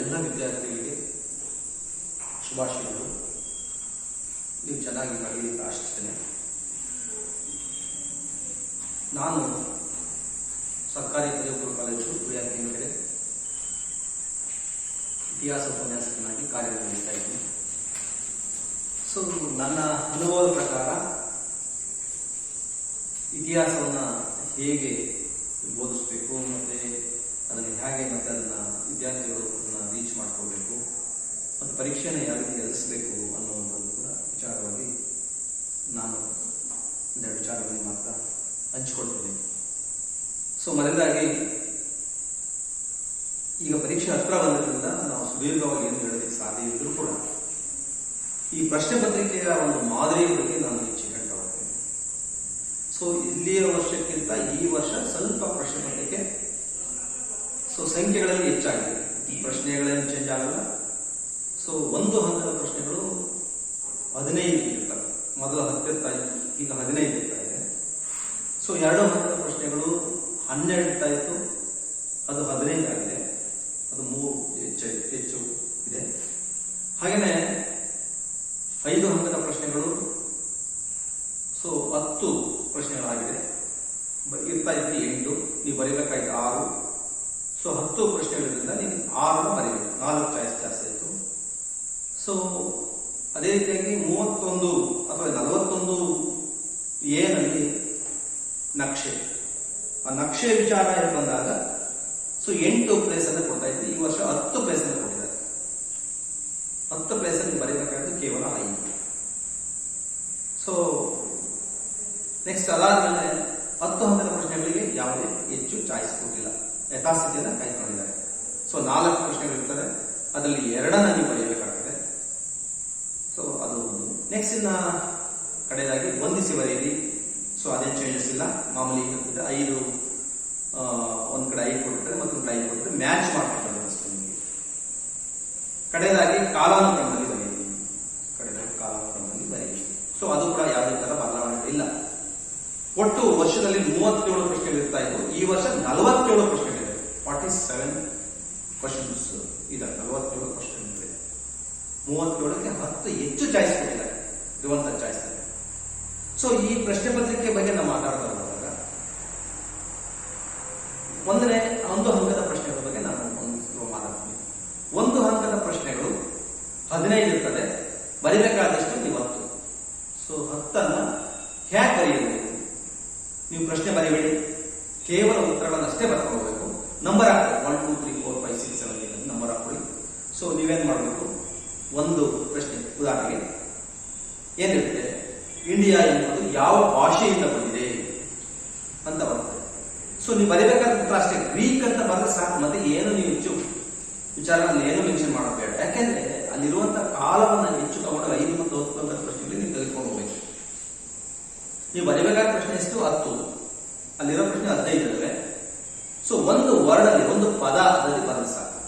ಎಲ್ಲ ವಿದ್ಯಾರ್ಥಿಗಳಿಗೆ ಶುಭಾಶಯಗಳು. ನೀವು ಚೆನ್ನಾಗಿ ಬರಲಿ ಅಂತ ಆಶಿಸ್ತೇನೆ. ನಾನು ಸರ್ಕಾರಿ ಪದವಿ ಪೂರ್ವ ಕಾಲೇಜು ವಿದ್ಯಾರ್ಥಿಗಳಿಗೆ ಇತಿಹಾಸ ಉಪನ್ಯಾಸಕನಾಗಿ ಕಾರ್ಯನಿರ್ವಹಿಸ್ತಾ ಇದ್ದೀನಿ. ಸೊ ನನ್ನ ಅನುಭವದ ಪ್ರಕಾರ ಇತಿಹಾಸವನ್ನು ಹೇಗೆ ಬೋಧಿಸಬೇಕು ಮತ್ತು ಅದನ್ನು ಹೇಗೆ ಮತ್ತೆ ಅದನ್ನು ವಿದ್ಯಾರ್ಥಿಗಳು ಅದನ್ನು ರೀಚ್ ಮಾಡ್ಕೋಬೇಕು ಮತ್ತು ಪರೀಕ್ಷೆಯನ್ನು ಯಾವ ರೀತಿ ಎದುರಿಸಬೇಕು ಅನ್ನುವಂಥದ್ದು ಕೂಡ ವಿಚಾರವಾಗಿ ನಾನು ಒಂದೆರಡು ವಿಚಾರಗಳಲ್ಲಿ ಮಾತ್ರ ಹಂಚಿಕೊಳ್ತೇನೆ. ಸೊ ಮೊದಲಾಗಿ ಈಗ ಪರೀಕ್ಷೆ ಹತ್ರ ಬಂದಿರೋದ್ರಿಂದ ನಾವು ಸುದೀರ್ಘವಾಗಿ ಏನು ಹೇಳೋದಕ್ಕೆ ಸಾಧ್ಯ ಇದ್ರೂ ಕೂಡ ಈ ಪ್ರಶ್ನೆ ಪತ್ರಿಕೆಯ ಒಂದು ಮಾದರಿಯ ಬಗ್ಗೆ ನಾನು ಹೆಚ್ಚು ಹೇಳ್ತಾ ಹೋಗ್ತೇನೆ. ಸೊ ಇಲ್ಲಿಯ ವರ್ಷಕ್ಕಿಂತ ಈ ವರ್ಷ ಸ್ವಲ್ಪ ಪ್ರಶ್ನೆ ಪತ್ರಿಕೆ ಸಂಖ್ಯೆಗಳಲ್ಲಿ ಹೆಚ್ಚಾಗಿದೆ. ಈ ಪ್ರಶ್ನೆಗಳೇನು ಚೇಂಜ್ ಆಗಲ್ಲ. ಸೊ ಒಂದು ಹಂತದ ಪ್ರಶ್ನೆಗಳು 15 ಇರ್ತವೆ. ಮೊದಲು 10 ಇರ್ತಾ ಇತ್ತು, ಈಗ 15 ಇರ್ತಾ ಇದೆ. ಸೊ 2 ಹಂತದ ಪ್ರಶ್ನೆಗಳು 12 ಇರ್ತಾ ಇತ್ತು, ಅದು 15 ಆಗಿದೆ. ಅದು 3 ಹೆಚ್ಚು ಇದೆ. ಹಾಗೆಯೇ 5 ಹಂತದ ಪ್ರಶ್ನೆಗಳು 10 ಪ್ರಶ್ನೆಗಳಾಗಿದೆ. ಇರ್ತಾ ಇತ್ತು 8, ನೀವು ಬರೀಬೇಕಾಯ್ತು 6. ಸೊ 10 ಪ್ರಶ್ನೆಗಳಿಂದ ನೀವು 6 ಬರೀಬೇಕು, 4 ಚಾಯ್ಸ್ ಜಾಸ್ತಿ ಆಯಿತು. ಸೊ ಅದೇ ರೀತಿಯಾಗಿ 31 ಅಥವಾ 41 ಏನಲ್ಲಿ ನಕ್ಷೆ, ಆ ನಕ್ಷೆ ವಿಚಾರ ಬಂದಾಗ 8 ಪ್ಲೇಸ್ ಅನ್ನು ಕೊಡ್ತಾ ಇದ್ವಿ. ಈ ವರ್ಷ 10 ಪ್ಲೇಸ್ ಅನ್ನು ಕೊಟ್ಟಿದ್ದಾರೆ. 10 ಪ್ಲೇಸ್ ಅಲ್ಲಿ ಬರೀಬೇಕಾದ್ರೆ ಕೇವಲ 5. ಸೊ ನೆಕ್ಸ್ಟ್ ಅದಾದ್ಮೇಲೆ 10 ಹಂತದ ಪ್ರಶ್ನೆಗಳಿಗೆ ಯಾವುದೇ ಹೆಚ್ಚು ಚಾಯ್ಸ್ ಕೊಟ್ಟಿಲ್ಲ, ಯಥಾಸ್ಥಿತಿಯನ್ನು ಕಾಯ್ದುಕೊಂಡಿದ್ದಾರೆ. ಸೊ 4 ಪ್ರಶ್ನೆಗಳಿರ್ತದೆ, ಅದರಲ್ಲಿ 2 ನೀವು ಬರೆಯಬೇಕಾಗ್ತದೆ. ಸೊ ಅದು ನೆಕ್ಸ್ಟ್ ಇನ್ನ ಕಡೆಯದಾಗಿ ಹೊಂದಿಸಿ ಬರೆಯಿರಿ. ಸೊ ಅದೇನು ಚೇಂಜಸ್ ಇಲ್ಲ, ಮಾಮೂಲಿ 5 ಒಂದ್ ಕಡೆ 5 ಕೊಟ್ಟಿರ್ತಾರೆ, ಮತ್ತೊಂದು ಕಡೆ 5 ಕೊಟ್ಟಿರ್ತಾರೆ, ಮ್ಯಾಚ್ ಮಾಡ್ಕೊಳ್ತಾರೆ ಅಷ್ಟೇ ನಿಮಗೆ. ಕಡೆಯದಾಗಿ ಕಾಲಾನುಕ್ರಮದಲ್ಲಿ ಬರೆಯಿರಿ. ಸೊ ಅದು ಕೂಡ ಯಾವುದೇ ತರ ಬದಲಾವಣೆ ಇಲ್ಲ. ಒಟ್ಟು ವರ್ಷದಲ್ಲಿ 37 ಪ್ರಶ್ನೆಗಳು ಇರ್ತಾ ಇತ್ತು, ಈ ವರ್ಷ 47 ಪ್ರಶ್ನೆಗಳಿವೆ. 47 ಕ್ವಶನ್ಸ್ ಇದೆ, 47 ಕ್ವಶನ್ ಇದೆ. 37ಕ್ಕೆ 10 ಹೆಚ್ಚು ಚಾಯ್ಸ್ ಕೊಟ್ಟಿದ್ದಾರೆ, ಇರುವಂತಹ ಚಾಯ್ಸ್. ಸೊ ಈ ಪ್ರಶ್ನೆ ಪತ್ರಿಕೆ ಬಗ್ಗೆ ನಾವು ಮಾತಾಡ್ತಾ ಹೋದಾಗ ಒಂದು ಹಂತದ ಪ್ರಶ್ನೆಗಳ ಬಗ್ಗೆ ನಾನು ಮಾತಾಡ್ತೀನಿ. ಒಂದು ಹಂತದ ಪ್ರಶ್ನೆಗಳು 15 ಇರ್ತದೆ, ಬರೀಬೇಕಾದಷ್ಟು ನೀವು 10. ಸೊ 10 ಹ್ಯಾಕ್ ಬರೆಯಬೇಕು? ನೀವು ಪ್ರಶ್ನೆ ಬರೀಬೇಡಿ, ಕೇವಲ ಉತ್ತರಗಳನ್ನಷ್ಟೇ ಬರ್ತಾ ಹೋಗಬೇಕು. ನಂಬರ್ ಹಾಕಿ 1 2 3 4 5 6 7 8 ನಂಬರ್ ಹಾಕೊಳ್ಳಿ. ಸೊ ನೀವೇನ್ ಮಾಡಬೇಕು, ಒಂದು ಪ್ರಶ್ನೆ ಉದಾಹರಣೆಗೆ ಏನಿರುತ್ತೆ, ಇಂಡಿಯಾ ಎನ್ನುವುದು ಯಾವ ಭಾಷೆಯಿಂದ ಬಂದಿದೆ ಅಂತ ಬರ್ತದೆ. ಸೊ ನೀವು ಬರೀಬೇಕಾದ ಉತ್ತರ ಅಷ್ಟೇ, ಗ್ರೀಕ್ ಅಂತ ಬರೆದ್ರೆ ಸಾಕು. ಮತ್ತೆ ಏನು ನೀವು ಹೆಚ್ಚು ವಿಚಾರದಲ್ಲಿ ಏನು ಮೆನ್ಷನ್ ಮಾಡೋದು ಬೇಡ. ಯಾಕೆಂದ್ರೆ ಅಲ್ಲಿರುವಂತಹ ಕಾಲವನ್ನು ಹೆಚ್ಚು ತಗೊಂಡು 5 ಮತ್ತು 10 ಪ್ರಶ್ನೆಗಳಿಗೆ ನೀವು ತೆಗೆದುಕೊಂಡು ಹೋಗ್ಬೇಕು. ನೀವು ಬರೀಬೇಕಾದ ಪ್ರಶ್ನೆ ಎಷ್ಟು 10, ಅಲ್ಲಿರೋ ಪ್ರಶ್ನೆ 15 ಇದ್ದಾವೆ. ಸೊ ಒಂದು ವರ್ಡ್ ಅಲ್ಲಿ, ಒಂದು ಪದದಲ್ಲಿ ಬರೆದ್ರೆ ಸಾಕು.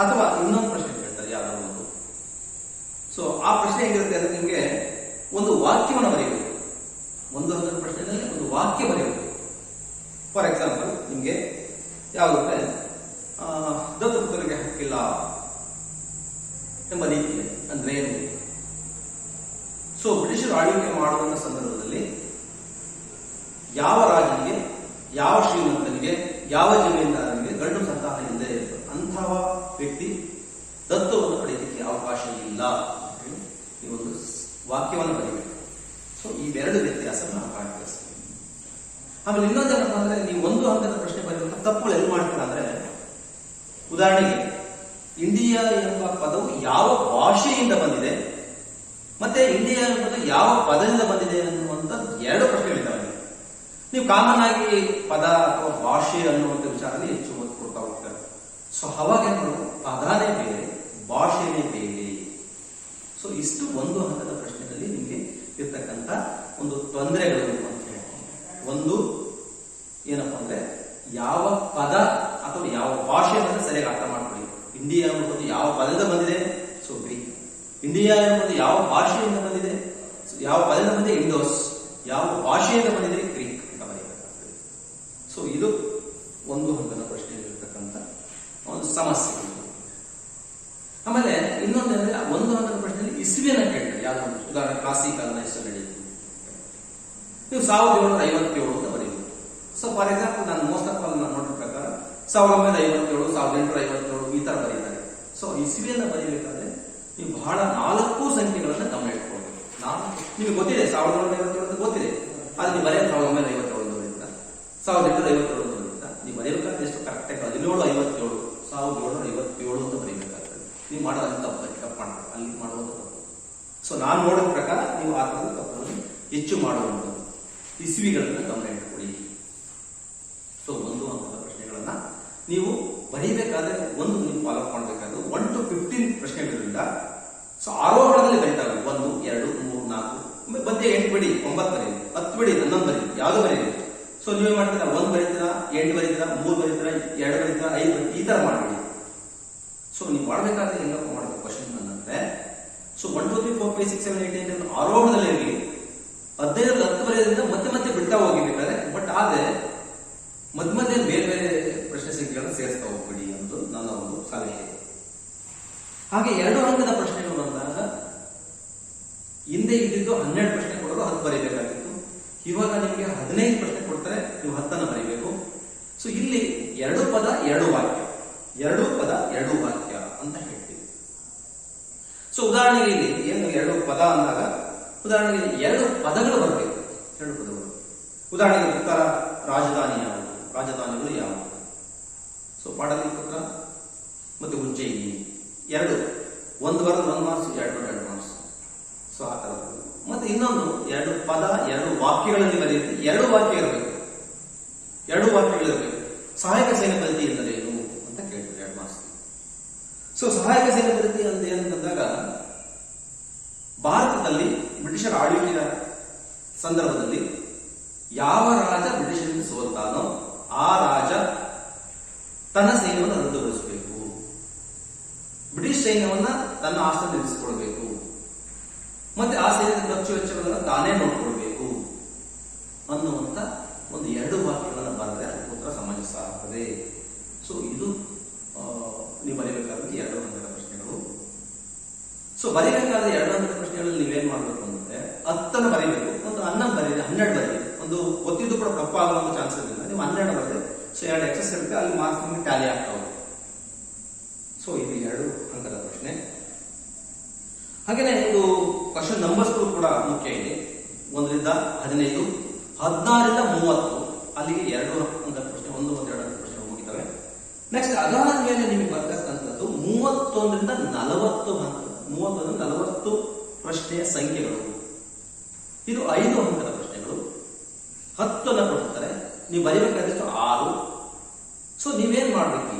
ಅಥವಾ ಇನ್ನೊಂದು ಪ್ರಶ್ನೆ ಕೇಳ್ತಾರೆ ಯಾವ್ದಾದ್ರು ಒಂದು. ಸೊ ಆ ಪ್ರಶ್ನೆ ಹೇಗಿರುತ್ತೆ ಅಂದ್ರೆ ನಿಮಗೆ ಒಂದು ವಾಕ್ಯವನ್ನು ಬರೆಯಬೇಕು. ಒಂದು ಹಂತದ ಪ್ರಶ್ನೆಯಲ್ಲಿ ಒಂದು ವಾಕ್ಯ ಬರೆಯಬೇಕು. ಫಾರ್ ಎಕ್ಸಾಂಪಲ್ ನಿಮಗೆ ಯಾವ್ದಂದ್ರೆ ದತ್ತಪುತ್ರರಿಗೆ ಹಕ್ಕಿಲ್ಲ ಎಂಬ ರೀತಿ ಅಂದ್ರೆ ಏನು? ಸೊ ಬ್ರಿಟಿಷರು ಆಳ್ವಿಕೆ ಮಾಡುವಂತ ಸಂದರ್ಭದಲ್ಲಿ ಯಾವ ರಾಜನಿಗೆ, ಯಾವ ಶ್ರೀಮಂತನಿಗೆ, ಯಾವ ಜಮೀನ್ದಾರನಿಗೆ ಗಂಡು ಸಂತಾನ ಇಲ್ಲದೆ ಇತ್ತು ಅಂತಹ ವ್ಯಕ್ತಿ ದತ್ತವನ್ನು ಪಡೆಯಲಿಕ್ಕೆ ಅವಕಾಶ ಇಲ್ಲ. ಈ ಒಂದು ವಾಕ್ಯವನ್ನು ಬರೀಬೇಕು. ಸೊ ಇವೆರಡು ವ್ಯತ್ಯಾಸ ನಾವು ಕಾಣ್ತೀವಿ. ಆಮೇಲೆ ಇನ್ನೊಂದೇನಪ್ಪ ಅಂದ್ರೆ, ನೀವು ಒಂದು ಹಂತದ ಪ್ರಶ್ನೆ ಬರೆಯುವಂತ ತಪ್ಪುಗಳು ಎಲ್ಲಿ ಮಾಡ್ತೀರಾ ಅಂದ್ರೆ, ಉದಾಹರಣೆಗೆ ಇಂಡಿಯಾ ಎಂಬ ಪದವು ಯಾವ ಭಾಷೆಯಿಂದ ಬಂದಿದೆ ಮತ್ತೆ ಇಂಡಿಯಾ ಎಂಬುದು ಯಾವ ಪದದಿಂದ ಬಂದಿದೆ ಅನ್ನುವಂತ 2 ಪ್ರಶ್ನೆಗಳಿದ್ದಾವೆ. ನೀವು ಕಾಮನ್ ಆಗಿ ಪದ ಅಥವಾ ಭಾಷೆ ಅನ್ನುವಂಥ ವಿಚಾರದಲ್ಲಿ ಹೆಚ್ಚು ಒತ್ತು ಕೊಡ್ತಾ ಹೋಗ್ತಾರೆ. ಸೊ ಅವಾಗ ಪದಾನೇ ಬೇರೆ, ಭಾಷೆನೇ ಬೇರೆ. ಸೊ ಇಷ್ಟು ಒಂದು ಹಂತದ ಪ್ರಶ್ನೆಯಲ್ಲಿ ನಿಮಗೆ ಇರ್ತಕ್ಕಂಥ ಒಂದು ತೊಂದರೆಗಳು ಅಂತ ಹೇಳ್ತೀನಿ. ಒಂದು ಏನಪ್ಪಾ ಅಂದ್ರೆ, ಯಾವ ಪದ ಅಥವಾ ಯಾವ ಭಾಷೆ ಅಂತ ಸರಿಯಾಗಿ ಅರ್ಥ ಮಾಡ್ಕೊಳ್ಳಿ. ಇಂಡಿಯಾ ಎಂಬುದು ಯಾವ ಪದದಿಂದ ಬಂದಿದೆ, ಸೊ ಗ್ರೀಕ್. ಇಂಡಿಯಾ ಎಂಬುದು ಯಾವ ಭಾಷೆಯಿಂದ ಬಂದಿದೆ, ಯಾವ ಪದದಿಂದ ಬಂದಿದೆ, ಇಂಡೋಸ್. ಯಾವ ಭಾಷೆಯಿಂದ ಬಂದಿದೆ, ಗ್ರೀಕ್ ಅಂತ ಬರೆಯಬೇಕಾಗ್ತದೆ. ಸೊ ಇದು ಒಂದು ಹಂತದ ಪ್ರಶ್ನೆಯಲ್ಲಿರ್ತಕ್ಕಂಥ ಒಂದು ಸಮಸ್ಯೆ. ಆಮೇಲೆ ಇನ್ನೊಂದಂದ್ರೆ ಒಂದು ಹಂತದ ಪ್ರಶ್ನೆಯಲ್ಲಿ ಇಸ್ವಿಯನ್ನ ಕೇಳ್ತಾರೆ. ಯಾವ್ದು ಉದಾಹರಣೆ ಕ್ಲಾಸಿಕಲ್ನ ಎಷ್ಟು ನಡೆಯಿತು, ನೀವು 1757 ಅಂತ ಬರೀಬೇಕು. ಸೊ ಫಾರ್ ಎಕ್ಸಾಂಪಲ್ ನಾನು ಮೋಸ್ಟ್ ಆಫ್ ಆಲ್ ನಾನು ನೋಡಿದ ಪ್ರಕಾರ 1957, 1857 ಈ ತರ ಬರೀತಾರೆ. ಸೊ ಇಸ್ವಿಯನ್ನ ಬರೀಬೇಕಾದ್ರೆ ನೀವು ಬಹಳ 4 ಸಂಖ್ಯೆಗಳನ್ನ ಗಮನ ಇಟ್ಕೊಳ್ಬೇಕು. ನಿಮಗೆ ಗೊತ್ತಿದೆ 1957 ಅಂತ ಗೊತ್ತಿದೆ, ಆದ್ರೆ ನೀವು ಬರೆಯೋದು 1957 ಬರೀತಾ 1857 ಬರೀತಾ ನೀವು ಬರೆಯಬೇಕಾದ್ರೆ ಎಷ್ಟು ಕರೆಕ್ಟಾಗಿ 1757 1757 ಅಂತ ಬರೀಬೇಕಾಗ್ತದೆ. ನೀವು ಮಾಡೋದು ತಪ್ಪು ಮಾಡ್ತಾರೆ, ಅಲ್ಲಿ ಮಾಡುವಂತ ತಪ್ಪು. ಸೊ ನಾನು ನೋಡಿದ ಪ್ರಕಾರ ನೀವು ಆ ಥರದ ತಪ್ಪನ್ನು ಹೆಚ್ಚು ಮಾಡುವಂಥದ್ದು ಇಸ್ವಿಗಳನ್ನ ಗಮನ ಇಟ್ಕೊಳ್ಳಿ. ಸೊ ಒಂದು ಹಂತದ ಪ್ರಶ್ನೆಗಳನ್ನ ನೀವು ಬರೀಬೇಕಾದ್ರೆ ನೀವು ಫಾಲೋ ಮಾಡಬೇಕಾದ್ರೆ 1 to 15 ಪ್ರಶ್ನೆಗಳಿಂದ ಸೊ ಆರೋಹಣದಲ್ಲಿ ಬರೀತಾ 1, 2, 3, 4 ಮಧ್ಯೆ 8 ಬಿಡಿ, 9 ಬರೀರಿ, 10 ಬಿಡಿ, 11 ಬರೀರಿ, ಯಾವ್ದು ಬರೀರಿ. ಸೊ ನೀವೇ ಮಾಡ್ತೀರಾ 1 ಬರೀತೀರಾ, 8 ಬರೀತೀರಾ, 3 ಬರೀತೀರಾ, 2 ಬರೀತೀರಾ, 5 ಬರೀತೀರಾ, ಈ ತರ ಮಾಡಬೇಡಿ. ಸೊ ನೀವು ಮಾಡಬೇಕಾದ್ರೆ ಹೆಂಗಪ್ಪ ಮಾಡಬೇಕು ಕ್ವಶನ್ ಅಂದ್ರೆ ಸೊ 1, 2, 3, 4, 5, 6, 7, 8 9 ಆರೋಹಣದಲ್ಲಿ ಇರಲಿ. 15 10 ಬರೆಯೋದ್ರಿಂದ ಮತ್ತೆ ಬಿಡ್ತಾ ಹೋಗಿಬೇಕಾದ್ರೆ ಬಟ್ ಆದ್ರೆ ಮಧ್ಯ ಬೇರೆ ಬೇರೆ ಪ್ರಶ್ನೆ ಸಂಖ್ಯೆಗಳನ್ನ ಸೇರಿಸ್ತಾ ಹೋಗ್ಬಿಡಿ ಅನ್ನೋದು ನನ್ನ ಒಂದು ಸಲಹೆ. ಹಾಗೆ 2 ಅಂಕದ ಪ್ರಶ್ನೆಗಳು ಬಂದಾಗ ಹಿಂದೆ ಇದ್ದಿದ್ದು 12 ಪ್ರಶ್ನೆ ಕೊಡೋರು 10 ಬರೀಬೇಕಾಗಿತ್ತು. ಇವಾಗ ನಿಮಗೆ 15 ಪ್ರಶ್ನೆ ಕೊಡ್ತಾರೆ, ನೀವು 10 ಬರೀಬೇಕು. ಸೊ ಇಲ್ಲಿ 2 ಪದ 2 ವಾಕ್ಯ, 2 ಪದ 2 ವಾಕ್ಯ ಅಂತ ಹೇಳ್ತೀವಿ. ಸೊ ಉದಾಹರಣೆಗೆ ಇಲ್ಲಿ ಏನು 2 ಪದ ಅಂದಾಗ ಉದಾಹರಣೆಗೆ 2 ಪದಗಳು ಬರಬೇಕು. 2 ಪದಗಳು ಉದಾಹರಣೆಗೆ ಉತ್ತರ ರಾಜಧಾನಿ ಯಾವುದು, ರಾಜಧಾನಿಗಳು ಯಾವುದು. ಸೊ ಪಾಟಲಿಪುತ್ರ ಮತ್ತೆ ಉಜ್ಜಯಿನಿ 2 ಒಂದು ಬರೋದು 1 ಮಾರ್ಕ್ಸ್, 2 ಮಾರ್ಕ್ಸ್. ಸೊ ಆ ತರ. ಮತ್ತೆ ಇನ್ನೊಂದು 2 ಪದ 2 ವಾಕ್ಯಗಳಲ್ಲಿ ಬರೆಯುತ್ತೆ, 2 ವಾಕ್ಯ ಇರಬೇಕು, 2 ವಾಕ್ಯಗಳಿರಬೇಕು. ಸಹಾಯಕ ಸೈನ್ಯ ಪದ್ಧತಿ ಎಂದರೇನು ಅಂತ ಕೇಳ್ತಾರೆ 2 ಮಾರ್ಕ್ಸ್. ಸೊ ಸಹಾಯಕ ಸೈನ್ಯ ಪದ್ಧತಿ ಅಂತ ಏನಂತಂದಾಗ ಭಾರತದಲ್ಲಿ ಬ್ರಿಟಿಷರ ಆಳ್ವಿಕೆಯ ಸಂದರ್ಭದಲ್ಲಿ ಯಾವ ರಾಜ ಬ್ರಿಟಿಷರಿಂದ ಸೋಲ್ತಾನೋ ಆ ರಾಜ ತನ್ನ ಸೈನ್ಯವನ್ನು ರದ್ದುಗೊಳಿಸಬೇಕು, ಬ್ರಿಟಿಷ್ ಸೈನ್ಯವನ್ನ ತನ್ನ ಆಸ್ಥಾನ ನಿಲ್ಲಿಸಿಕೊಳ್ಬೇಕು, ಮತ್ತೆ ಆ ಸೈನ್ಯದ ಖರ್ಚು ವೆಚ್ಚಗಳನ್ನು ತಾನೇ ನೋಡಿಕೊಳ್ಬೇಕು ಅನ್ನುವಂತ ಒಂದು 2 ವಾಕ್ಯಗಳನ್ನು ಬರೆದ್ರೆ ಅದಕ್ಕೆ ಉತ್ತರ ಸಮಂಜಸ ಆಗ್ತದೆ. ಸೊ ಇದು ನೀವು ಬರೀಬೇಕಾದ್ರೆ 2 ಹಂತದ ಪ್ರಶ್ನೆಗಳು. ಸೊ ಬರೀಬೇಕಾದ್ರೆ 2 ಹಂತದ ಪ್ರಶ್ನೆಗಳಲ್ಲಿ ನೀವೇನ್ ಮಾಡಬೇಕು ಅಂದ್ರೆ 10 ಬರೀಬೇಕು, ಒಂದು 11 ಬರೀರಿ, 12 ಬರೀರಿ. ಒಂದು ಗೊತ್ತಿದ್ದು ಕೂಡ ತಪ್ಪಾಗುವ ಚಾನ್ಸಸ್ ಇಲ್ಲ, ನೀವು 12 ಬರೆದ್ರೆ ಸೊ 2 ಎಕ್ಸಸ್ ಇರುತ್ತೆ, ಅಲ್ಲಿ ಮಾರ್ಕ್ಸ್ ನಿಮಗೆ ಟ್ಯಾಲಿ ಆಗ್ತಾ ಹೋಗುತ್ತೆ. ಸೊ ಇದು 2 ಅಂಕದ ಪ್ರಶ್ನೆ. ಹಾಗೇನೆ ಇದು ಕ್ವಶನ್ ನಂಬರ್ಸ್ ಕೂಡ ಮುಖ್ಯ ಇದೆ. 1 ರಿಂದ 15, 16 ರಿಂದ 30 ಅಲ್ಲಿಗೆ 2 ಅಂಕದ ಪ್ರಶ್ನೆ, 1 ಮತ್ತು 2 ಅಂಕದ ಪ್ರಶ್ನೆ ಮುಗಿತವೆ. ನೆಕ್ಸ್ಟ್ ಅದಾದ ಮೇಲೆ ನಿಮಗೆ ಬರ್ತಕ್ಕಂಥದ್ದು 31 ರಿಂದ 40 ಅಂಕ, 30 ರಿಂದ 40 ಪ್ರಶ್ನೆಯ ಸಂಖ್ಯೆಗಳು. ಇದು 5 ಅಂಕದ ಪ್ರಶ್ನೆಗಳು. 10 ಕೊಡ್ತಾರೆ, ನೀವು ಬರೀಬೇಕಾದಷ್ಟು 6. ಸೊ ನೀವೇನ್ ಮಾಡ್ಬೇಕು,